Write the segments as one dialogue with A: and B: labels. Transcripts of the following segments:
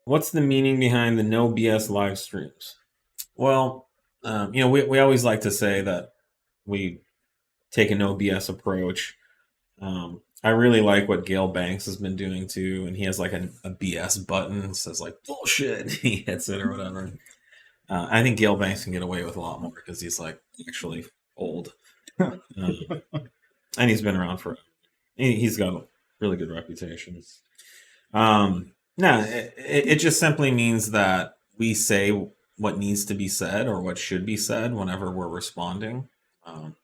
A: what's the meaning behind the no BS live streams? Well, we always like to say that we take a no BS approach. I really like what Gail Banks has been doing too, and he has like a BS button that says like bullshit. He hits it or whatever. I think Gail Banks can get away with a lot more because he's like actually old, and he's been around for. He's got a really good reputation. No, it just simply means that we say what needs to be said or what should be said whenever we're responding. Um,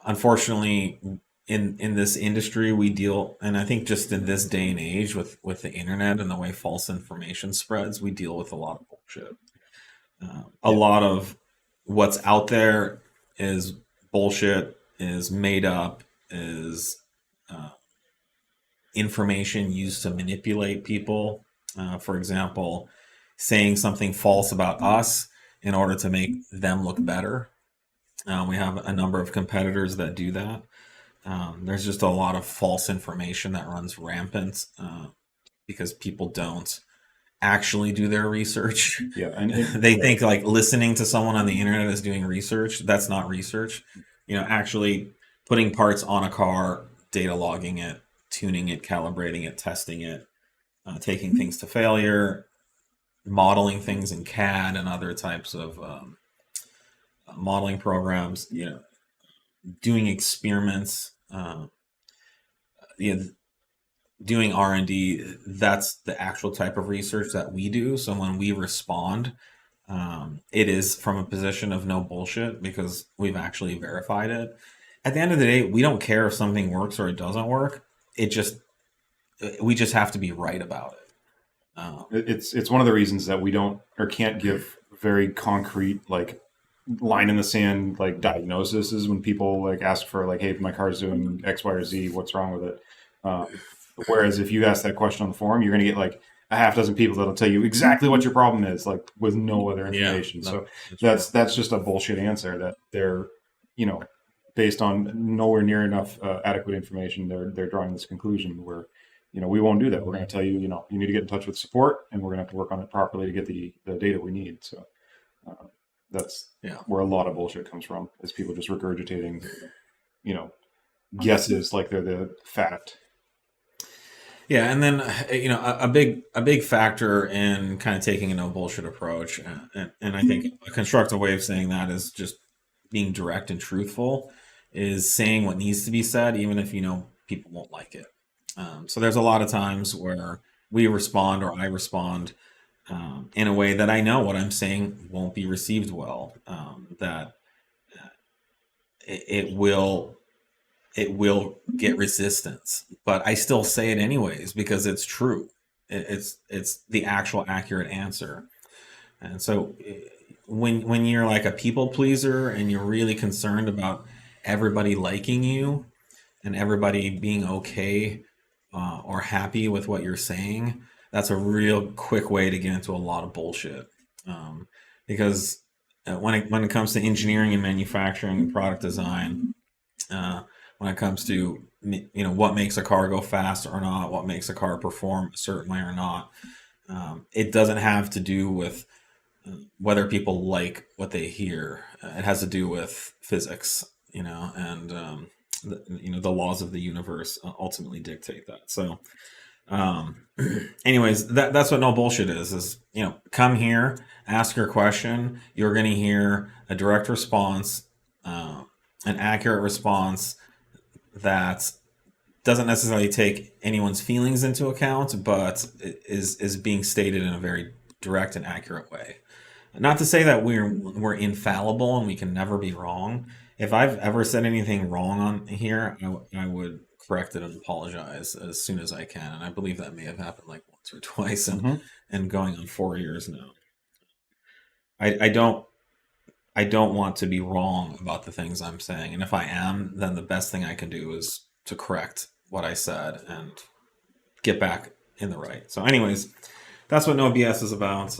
A: Unfortunately, in this industry, we deal, and I think just in this day and age with the internet and the way false information spreads, we deal with a lot of bullshit. A lot of what's out there is bullshit, is made up, is information used to manipulate people. For example, saying something false about us in order to make them look better. We have a number of competitors that do that. There's just a lot of false information that runs rampant because people don't actually do their research.
B: Yeah, and
A: they think like listening to someone on the internet is doing research. That's not research. Actually putting parts on a car, data logging it, tuning it, calibrating it, testing it, taking things to failure, modeling things in CAD and other types of modeling programs, doing experiments, doing R&D. That's the actual type of research that we do. So when we respond, it is from a position of no bullshit because we've actually verified it. At the end of the day, we don't care if something works or it doesn't work. We just have to be right about it.
B: It's one of the reasons that we don't or can't give very concrete like line in the sand like diagnosis is when people like ask for like, hey, my car's doing X, Y, or Z, what's wrong with it? Whereas if you ask that question on the forum, you're going to get like a half dozen people that'll tell you exactly what your problem is, like with no other information. So that's just a bullshit answer that they're, based on nowhere near enough adequate information. They're drawing this conclusion where, we won't do that. We're going to tell you, you need to get in touch with support, and we're going to have to work on it properly to get the data we need. So that's where a lot of bullshit comes from, is people just regurgitating, guesses like they're the fact.
A: Yeah, and then a big factor in kind of taking a no bullshit approach, and I think a constructive way of saying that is just being direct and truthful, is saying what needs to be said, even if people won't like it. So there's a lot of times where we respond or I respond in a way that I know what I'm saying won't be received well. That it will get resistance, but I still say it anyways because it's true. It's the actual accurate answer. And so when you're like a people pleaser and you're really concerned about everybody liking you and everybody being okay or happy with what you're saying, that's a real quick way to get into a lot of bullshit. Because when it comes to engineering and manufacturing and product design, when it comes to what makes a car go fast or not, what makes a car perform a certain way or not, it doesn't have to do with whether people like what they hear. It has to do with physics, and the laws of the universe ultimately dictate that. So, anyways, that's what no bullshit is, come here, ask your question. You're going to hear a direct response, an accurate response that doesn't necessarily take anyone's feelings into account, but is being stated in a very direct and accurate way. Not to say that we're infallible and we can never be wrong. If I've ever said anything wrong on here, I would correct it and apologize as soon as I can. And I believe that may have happened like once or twice, and going on 4 years now. I don't want to be wrong about the things I'm saying. And if I am, then the best thing I can do is to correct what I said and get back in the right. So anyways, that's what no BS is about.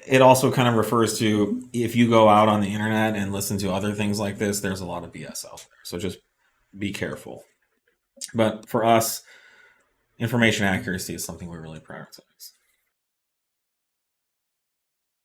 A: It also kind of refers to, if you go out on the internet and listen to other things like this, there's a lot of BS out there. So just be careful. But for us, information accuracy is something we really prioritize.